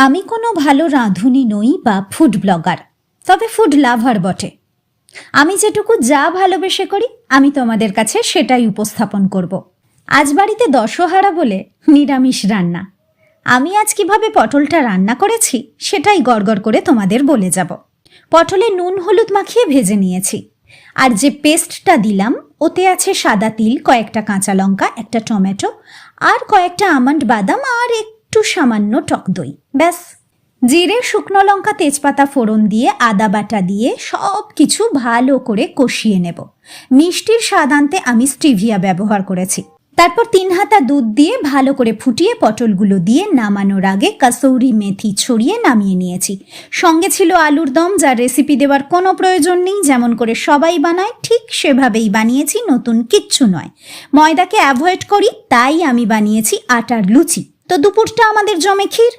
আমি কোনো ভালো রাঁধুনি নই বা ফুড ব্লগার, তবে ফুড লাভার বটে। আমি যেটুকু যা ভালোবেসে করি আমি তোমাদের কাছে সেটাই উপস্থাপন করব। আজ বাড়িতে দশহারা বলে নিরামিষ রান্না। আমি আজ কিভাবে পটলটা রান্না করেছি সেটাই গড়গড় করে তোমাদের বলে যাব। পটলে নুন হলুদ মাখিয়ে ভেজে নিয়েছি, আর যে পেস্টটা দিলাম ওতে আছে সাদা তিল, কয়েকটা কাঁচা লঙ্কা, একটা টমেটো, আর কয়েকটা আমন্ড বাদাম, আর একটু সামান্য টক দই। ব্যাস। জিরে, শুকনো লঙ্কা, তেজপাতা ফোড়ন দিয়ে আদা বাটা দিয়ে সব কিছু ভালো করে কষিয়ে নেব। মিষ্টির স্বাদ আনতে আমি স্টিভিয়া ব্যবহার করেছি। তারপর 3 হাতা দুধ দিয়ে ভালো করে ফুটিয়ে পটলগুলো দিয়ে নামানোর আগে কাসৌরি মেথি ছড়িয়ে নামিয়ে নিয়েছি। সঙ্গে ছিল আলুর দম, যার রেসিপি দেওয়ার কোনো প্রয়োজন নেই, যেমন করে সবাই বানায় ঠিক সেভাবেই বানিয়েছি, নতুন কিচ্ছু নয়। ময়দাকে অ্যাভয়েড করি, তাই আমি বানিয়েছি আটার লুচি। তো দুপুরটা আমাদের জমে ক্ষীর।